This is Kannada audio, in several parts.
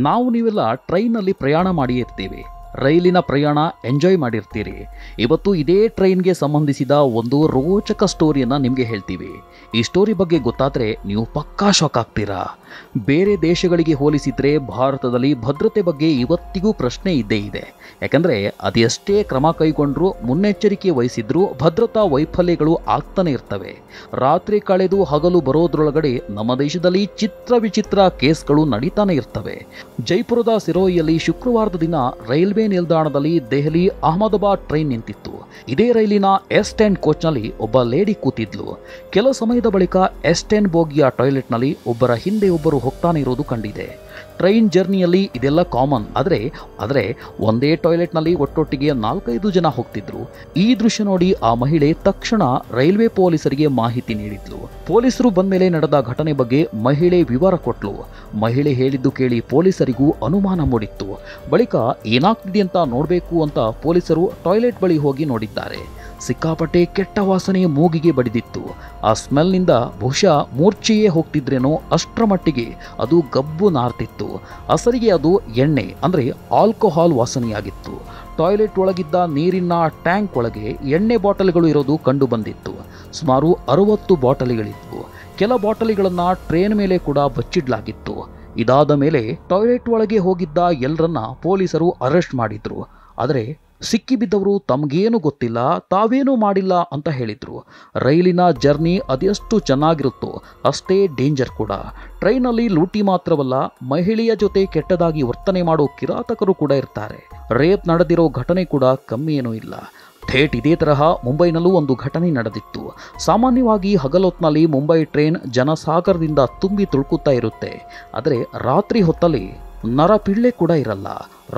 ನಾವು ನೀವೆಲ್ಲ ಟ್ರೈನಲ್ಲಿ ಪ್ರಯಾಣ ಮಾಡಿರ್ತೀವಿ, ರೈಲಿನ ಪ್ರಯಾಣ ಎಂಜಾಯ್ ಮಾಡಿರ್ತೀರಿ. ಇವತ್ತು ಇದೇ ಟ್ರೈನ್ಗೆ ಸಂಬಂಧಿಸಿದ ಒಂದು ರೋಚಕ ಸ್ಟೋರಿಯನ್ನು ನಿಮಗೆ ಹೇಳ್ತೀವಿ. ಈ ಸ್ಟೋರಿ ಬಗ್ಗೆ ಗೊತ್ತಾದರೆ ನೀವು ಪಕ್ಕಾ ಶಾಕ್ ಆಗ್ತೀರಾ. ಬೇರೆ ದೇಶಗಳಿಗೆ ಹೋಲಿಸಿದರೆ ಭಾರತದಲ್ಲಿ ಭದ್ರತೆ ಬಗ್ಗೆ ಇವತ್ತಿಗೂ ಪ್ರಶ್ನೆ ಇದ್ದೇ ಇದೆ. ಯಾಕಂದರೆ ಅದೆಷ್ಟೇ ಕ್ರಮ ಕೈಗೊಂಡ್ರೂ ಮುನ್ನೆಚ್ಚರಿಕೆ ವಹಿಸಿದ್ರೂ ಭದ್ರತಾ ವೈಫಲ್ಯಗಳು ಆಗ್ತಾನೆ ಇರ್ತವೆ. ರಾತ್ರಿ ಕಳೆದು ಹಗಲು ಬರೋದ್ರೊಳಗಡೆ ನಮ್ಮ ದೇಶದಲ್ಲಿ ಚಿತ್ರ ವಿಚಿತ್ರ ಕೇಸ್ಗಳು ನಡೀತಾನೆ ಇರ್ತವೆ. ಜೈಪುರದ ಸಿರೋಯಿಯಲ್ಲಿ ಶುಕ್ರವಾರದ ದಿನ ರೈಲ್ವೆ ನಿಲ್ದಾಣದಲ್ಲಿ ದೆಹಲಿ ಅಹಮದಾಬಾದ್ ಟ್ರೈನ್ ನಿಂತಿತ್ತು. ಇದೇ ರೈಲಿನ S10 ಕೋಚ್ನಲ್ಲಿ ಒಬ್ಬ ಲೇಡಿ ಕೂತಿದ್ಲು. ಕೆಲ ಸಮಯದ ಬಳಿಕ S10 ಬೋಗಿಯ ಟಾಯ್ಲೆಟ್ನಲ್ಲಿ ಒಬ್ಬರ ಹಿಂದೆ ಒಬ್ಬರು ಹೋಗ್ತಾನೆ ಇರೋದು ಕಂಡಿದೆ. ಟ್ರೈನ್ ಜರ್ನಿಯಲ್ಲಿ ಇದೆಲ್ಲ ಕಾಮನ್. ಆದರೆ ಒಂದೇ ಟಾಯ್ಲೆಟ್ನಲ್ಲಿ ಒಟ್ಟೊಟ್ಟಿಗೆ 4-5 ಜನ ಹೋಗ್ತಿದ್ರು. ಈ ದೃಶ್ಯ ನೋಡಿ ಆ ಮಹಿಳೆ ತಕ್ಷಣ ರೈಲ್ವೆ ಪೊಲೀಸರಿಗೆ ಮಾಹಿತಿ ನೀಡಿದ್ಲು. ಪೊಲೀಸರು ಬಂದ್ಮೇಲೆ ನಡೆದ ಘಟನೆ ಬಗ್ಗೆ ಮಹಿಳೆ ವಿವರ ಕೊಟ್ಲು. ಮಹಿಳೆ ಹೇಳಿದ್ದು ಕೇಳಿ ಪೊಲೀಸರಿಗೂ ಅನುಮಾನ ಮೂಡಿತ್ತು. ಬಳಿಕ ಏನಾಗ್ತಿದೆ ಅಂತ ನೋಡಬೇಕು ಅಂತ ಪೊಲೀಸರು ಟಾಯ್ಲೆಟ್ ಬಳಿ ಹೋಗಿ ನೋಡಿದ್ದಾರೆ. ಸಿಕ್ಕಾಪಟ್ಟೆ ಕೆಟ್ಟ ವಾಸನೆ ಮೂಗಿಗೆ ಬಡಿದಿತ್ತು. ಆ ಸ್ಮೆಲ್ನಿಂದ ಬಹುಶಃ ಮೂರ್ಛೆಯೇ ಹೋಗ್ತಿದ್ರೇನೋ ಅಷ್ಟರ ಮಟ್ಟಿಗೆ ಅದು ಗಬ್ಬು ನಾರ್ತಿತ್ತು. ಅಸರಿಗೆ ಅದು ಎಣ್ಣೆ ಅಂದರೆ ಆಲ್ಕೋಹಾಲ್ ವಾಸನೆಯಾಗಿತ್ತು. ಟಾಯ್ಲೆಟ್ ಒಳಗಿದ್ದ ನೀರಿನ ಟ್ಯಾಂಕ್ ಒಳಗೆ ಎಣ್ಣೆ ಬಾಟಲ್ಗಳು ಇರೋದು ಕಂಡು ಬಂದಿತ್ತು. ಸುಮಾರು 60 ಬಾಟಲಿಗಳಿದ್ವು. ಕೆಲ ಬಾಟಲಿಗಳನ್ನು ಟ್ರೇನ್ ಮೇಲೆ ಕೂಡ ಬಚ್ಚಿಡ್ಲಾಗಿತ್ತು. ಇದಾದ ಮೇಲೆ ಟಾಯ್ಲೆಟ್ ಒಳಗೆ ಹೋಗಿದ್ದ ಎಲ್ಲರನ್ನ ಪೊಲೀಸರು ಅರೆಸ್ಟ್ ಮಾಡಿದ್ರು. ಆದರೆ ಸಿಕ್ಕಿಬಿದ್ದವರು ತಮಗೇನು ಗೊತ್ತಿಲ್ಲ, ತಾವೇನೂ ಮಾಡಿಲ್ಲ ಅಂತ ಹೇಳಿದ್ರು. ರೈಲಿನ ಜರ್ನಿ ಅದೆಷ್ಟು ಚೆನ್ನಾಗಿರುತ್ತೋ ಅಷ್ಟೇ ಡೇಂಜರ್ ಕೂಡ. ಟ್ರೈನಲ್ಲಿ ಲೂಟಿ ಮಾತ್ರವಲ್ಲ, ಮಹಿಳೆಯ ಜೊತೆ ಕೆಟ್ಟದಾಗಿ ವರ್ತನೆ ಮಾಡೋ ಕಿರಾತಕರು ಕೂಡ ಇರ್ತಾರೆ. ರೇಪ್ ನಡೆದಿರೋ ಘಟನೆ ಕೂಡ ಕಮ್ಮಿ ಏನೂ ಇಲ್ಲ. ಥೇಟ್ ಇದೇ ತರಹ ಮುಂಬೈನಲ್ಲೂ ಒಂದು ಘಟನೆ ನಡೆದಿತ್ತು. ಸಾಮಾನ್ಯವಾಗಿ ಹಗಲೊತ್ನಲ್ಲಿ ಮುಂಬೈ ಟ್ರೈನ್ ಜನಸಾಗರದಿಂದ ತುಂಬಿ ತುಳುಕುತ್ತಾ ಇರುತ್ತೆ. ಆದರೆ ರಾತ್ರಿ ಹೊತ್ತಲ್ಲಿ ನರಪಿಳ್ಳೆ ಕೂಡ ಇರಲ್ಲ.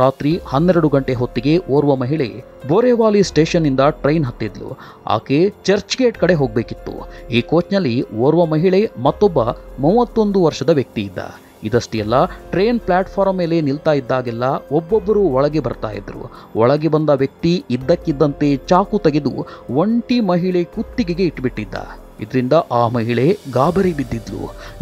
ರಾತ್ರಿ 12 ಗಂಟೆ ಹೊತ್ತಿಗೆ ಓರ್ವ ಮಹಿಳೆ ಬೋರೆವಾಲಿ ಸ್ಟೇಷನ್ನಿಂದ ಟ್ರೈನ್ ಹತ್ತಿದ್ಲು. ಆಕೆ ಚರ್ಚ್ ಗೇಟ್ ಕಡೆ ಹೋಗಬೇಕಿತ್ತು. ಈ ಕೋಚ್ನಲ್ಲಿ ಓರ್ವ ಮಹಿಳೆ ಮತ್ತೊಬ್ಬ 31 ವರ್ಷದ ವ್ಯಕ್ತಿ ಇದ್ದ. ಇದಷ್ಟೇ ಅಲ್ಲ, ಟ್ರೈನ್ ಪ್ಲಾಟ್ಫಾರ್ಮ್ ಮೇಲೆ ನಿಲ್ತಾ ಇದ್ದಾಗೆಲ್ಲ ಒಬ್ಬೊಬ್ಬರು ಒಳಗೆ ಬರ್ತಾ ಇದ್ರು. ಒಳಗೆ ಬಂದ ವ್ಯಕ್ತಿ ಇದ್ದಕ್ಕಿದ್ದಂತೆ ಚಾಕು ತೆಗೆದು ಒಂಟಿ ಮಹಿಳೆ ಕುತ್ತಿಗೆಗೆ ಇಟ್ಬಿಟ್ಟಿದ್ದ. ಇದರಿಂದ ಆ ಮಹಿಳೆ ಗಾಬರಿ ಬಿದ್ದಿದ್ಲು,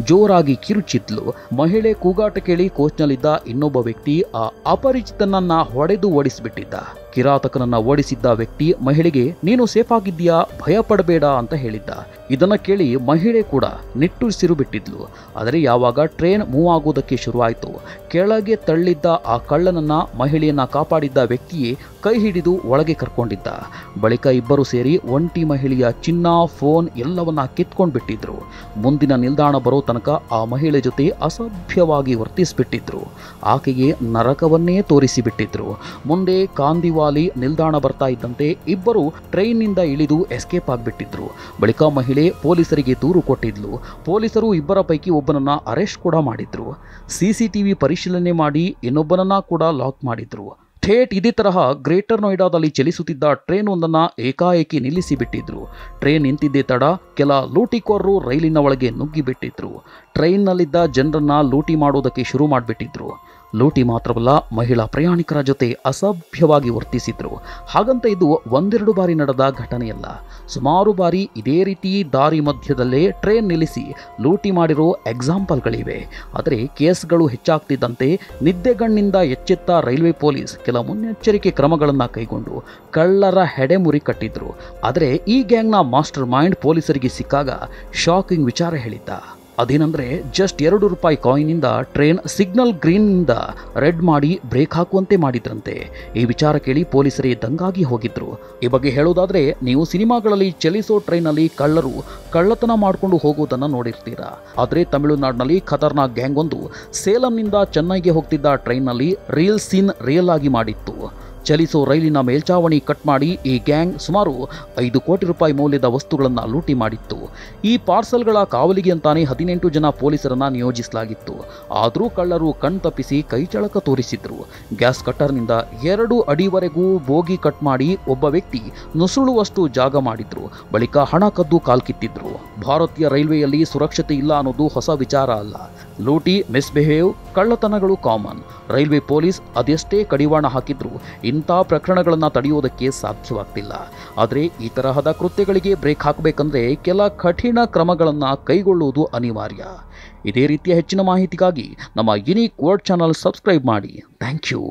ಜೋರಾಗಿ ಕಿರುಚಿದ್ಲು. ಮಹಿಳೆ ಕೂಗಾಟ ಕೇಳಿ ಕೋಚ್ನಲ್ಲಿದ್ದ ಇನ್ನೊಬ್ಬ ವ್ಯಕ್ತಿ ಆ ಅಪರಿಚಿತನನ್ನ ಹೊಡೆದು ಓಡಿಸಿಬಿಟ್ಟಿದ್ದ. ಕಿರಾತಕನನ್ನ ಓಡಿಸಿದ್ದ ವ್ಯಕ್ತಿ ಮಹಿಳೆಗೆ ನೀನು ಸೇಫ್ ಆಗಿದ್ದೀಯಾ, ಭಯ ಪಡಬೇಡ ಅಂತ ಹೇಳಿದ್ದ. ಇದನ್ನ ಕೇಳಿ ಮಹಿಳೆ ಕೂಡ ನಿಟ್ಟುಸಿರು ಬಿಟ್ಟಿದ್ಲು. ಆದರೆ ಯಾವಾಗ ಟ್ರೈನ್ ಮೂವ್ ಆಗೋದಕ್ಕೆ ಶುರುವಾಯಿತು, ಕೆಳಗೆ ತಳ್ಳಿದ್ದ ಆ ಕಳ್ಳನನ್ನ ಮಹಿಳೆಯನ್ನ ಕಾಪಾಡಿದ್ದ ವ್ಯಕ್ತಿಯೇ ಕೈ ಹಿಡಿದು ಒಳಗೆ ಕರ್ಕೊಂಡಿದ್ದ. ಬಳಿಕ ಇಬ್ಬರು ಸೇರಿ ಒಂಟಿ ಮಹಿಳೆಯ ಚಿನ್ನ, ಫೋನ್ ಎಲ್ಲವನ್ನ ಕಿತ್ಕೊಂಡು ಬಿಟ್ಟಿದ್ರು. ಮುಂದಿನ ನಿಲ್ದಾಣ ಬರೋ ತನಕ ಆ ಮಹಿಳೆ ಜೊತೆ ಅಸಭ್ಯವಾಗಿ ವರ್ತಿಸಿಬಿಟ್ಟಿದ್ರು. ಆಕೆಗೆ ನರಕವನ್ನೇ ತೋರಿಸಿಬಿಟ್ಟಿದ್ರು. ಮುಂದೆ ಕಾಂದಿವಾಲಿ ನಿಲ್ದಾಣ ಬರ್ತಾ ಇದ್ದಂತೆ ಇಬ್ಬರು ಟ್ರೈನ್ನಿಂದ ಇಳಿದು ಎಸ್ಕೇಪ್ ಆಗಿಬಿಟ್ಟಿದ್ರು. ಬಳಿಕ ಮಹಿಳೆ ಪೊಲೀಸರಿಗೆ ದೂರು ಕೊಟ್ಟಿದ್ಲು. ಪೊಲೀಸರು ಇಬ್ಬರ ಪೈಕಿ ಒಬ್ಬನನ್ನ ಅರೆಸ್ಟ್ ಕೂಡ ಮಾಡಿದ್ರು. CCTV ಪರಿಶೀಲನೆ ಮಾಡಿ ಇನ್ನೊಬ್ಬನನ್ನ ಕೂಡ ಲಾಕ್ ಮಾಡಿದ್ರು. ಥೇಟ್ ಇದೇ ತರಹ ಗ್ರೇಟರ್ ನೋಯ್ಡಾದಲ್ಲಿ ಚಲಿಸುತ್ತಿದ್ದ ಟ್ರೈನ್ ಒಂದನ್ನು ಏಕಾಏಕಿ ನಿಲ್ಲಿಸಿ ಬಿಟ್ಟಿದ್ರು. ಟ್ರೈನ್ ನಿಂತಿದ್ದೇ ತಡ ಕೆಲ ಲೂಟಿಕೋರರು ರೈಲಿನ ಒಳಗೆ ನುಗ್ಗಿಬಿಟ್ಟಿದ್ರು. ಟ್ರೈನ್ನಲ್ಲಿದ್ದ ಜನರನ್ನ ಲೂಟಿ ಮಾಡೋದಕ್ಕೆ ಶುರು ಮಾಡಿಬಿಟ್ಟಿದ್ರು. ಲೂಟಿ ಮಾತ್ರವಲ್ಲ, ಮಹಿಳಾ ಪ್ರಯಾಣಿಕರ ಜೊತೆ ಅಸಭ್ಯವಾಗಿ ವರ್ತಿಸಿದ್ರು. ಹಾಗಂತ ಇದು 1-2 ಬಾರಿ ನಡೆದ ಘಟನೆಯಲ್ಲ. ಸುಮಾರು ಬಾರಿ ಇದೇ ರೀತಿ ದಾರಿ ಮಧ್ಯದಲ್ಲೇ ಟ್ರೈನ್ ನಿಲ್ಲಿಸಿ ಲೂಟಿ ಮಾಡಿರೋ ಎಕ್ಸಾಂಪಲ್ಗಳಿವೆ. ಆದರೆ ಕೇಸ್ಗಳು ಹೆಚ್ಚಾಗ್ತಿದ್ದಂತೆ ನಿದ್ದೆಗಣ್ಣಿಂದ ಎಚ್ಚೆತ್ತ ರೈಲ್ವೆ ಪೊಲೀಸ್ ಕೆಲ ಮುನ್ನೆಚ್ಚರಿಕೆ ಕ್ರಮಗಳನ್ನು ಕೈಗೊಂಡು ಕಳ್ಳರ ಹೆಡೆಮುರಿ ಕಟ್ಟಿದ್ರು. ಆದರೆ ಈ ಗ್ಯಾಂಗ್ನ ಮಾಸ್ಟರ್ ಮೈಂಡ್ ಪೊಲೀಸರಿಗೆ ಸಿಕ್ಕಾಗ ಶಾಕಿಂಗ್ ವಿಚಾರ ಹೇಳಿದ್ದ. ಅದೇನೆಂದರೆ, ಜಸ್ಟ್ ₹2 ಕಾಯಿನಿಂದ ಟ್ರೈನ್ ಸಿಗ್ನಲ್ ಗ್ರೀನ್ನಿಂದ ರೆಡ್ ಮಾಡಿ ಬ್ರೇಕ್ ಹಾಕುವಂತೆ ಮಾಡಿದ್ರಂತೆ. ಈ ವಿಚಾರ ಕೇಳಿ ಪೊಲೀಸರೇ ದಂಗಾಗಿ ಹೋಗಿದ್ರು. ಈ ಬಗ್ಗೆ ಹೇಳೋದಾದ್ರೆ, ನೀವು ಸಿನಿಮಾಗಳಲ್ಲಿ ಚಲಿಸೋ ಟ್ರೈನಲ್ಲಿ ಕಳ್ಳರು ಕಳ್ಳತನ ಮಾಡಿಕೊಂಡು ಹೋಗೋದನ್ನು ನೋಡಿರ್ತೀರಾ. ಆದರೆ ತಮಿಳುನಾಡಿನಲ್ಲಿ ಖತರ್ನಾಕ್ ಗ್ಯಾಂಗ್ ಒಂದು ಸೇಲಂನಿಂದ ಚೆನ್ನೈಗೆ ಹೋಗ್ತಿದ್ದ ಟ್ರೈನ್ನಲ್ಲಿ ರೀಲ್ ಸೀನ್ ರಿಯಲ್ ಆಗಿ ಮಾಡಿತ್ತು. ಚಲಿಸೋ ರೈಲಿನ ಮೇಲ್ಚಾವಣಿ ಕಟ್ ಮಾಡಿ ಈ ಗ್ಯಾಂಗ್ ಸುಮಾರು ₹5 ಕೋಟಿ ಮೌಲ್ಯದ ವಸ್ತುಗಳನ್ನು ಲೂಟಿ ಮಾಡಿತ್ತು. ಈ ಪಾರ್ಸಲ್ಗಳ ಕಾವಲಿಗೆ ಅಂತಾನೆ 18 ಜನ ಪೊಲೀಸರನ್ನ ನಿಯೋಜಿಸಲಾಗಿತ್ತು. ಆದರೂ ಕಳ್ಳರು ಕಣ್ತಪ್ಪಿಸಿ ಕೈಚಳಕ ತೋರಿಸಿದ್ರು. ಗ್ಯಾಸ್ ಕಟ್ಟರ್ನಿಂದ 2 ಅಡಿವರೆಗೂ ಬೋಗಿ ಕಟ್ ಮಾಡಿ ಒಬ್ಬ ವ್ಯಕ್ತಿ ನುಸುಳುವಷ್ಟು ಜಾಗ ಮಾಡಿದ್ರು. ಬಳಿಕ ಹಣ ಕದ್ದು ಕಾಲ್ಕಿತ್ತಿದ್ರು. ಭಾರತೀಯ ರೈಲ್ವೆಯಲ್ಲಿ ಸುರಕ್ಷತೆ ಇಲ್ಲ ಅನ್ನೋದು ಹೊಸ ವಿಚಾರ ಅಲ್ಲ. ಲೂಟಿ, ಮಿಸ್ಬಿಹೇವ್, ಕಳ್ಳತನಗಳು ಕಾಮನ್. ರೈಲ್ವೆ ಪೊಲೀಸ್ ಅದೆಷ್ಟೇ ಕಡಿವಾಣ ಹಾಕಿದ್ರು ಇಂಥ ಪ್ರಕರಣಗಳನ್ನು ತಡೆಯುವುದಕ್ಕೆ ಸಾಧ್ಯವಾಗ್ತಿಲ್ಲ. ಆದರೆ ಈ ತರಹದ ಕೃತ್ಯಗಳಿಗೆ ಬ್ರೇಕ್ ಹಾಕಬೇಕಂದ್ರೆ ಕೆಲ ಕಠಿಣ ಕ್ರಮಗಳನ್ನು ಕೈಗೊಳ್ಳುವುದು ಅನಿವಾರ್ಯ. ಇದೇ ರೀತಿಯ ಹೆಚ್ಚಿನ ಮಾಹಿತಿಗಾಗಿ ನಮ್ಮ ಯುನೀಕ್ ವರ್ಡ್ ಚಾನಲ್ ಸಬ್ಸ್ಕ್ರೈಬ್ ಮಾಡಿ. Thank you.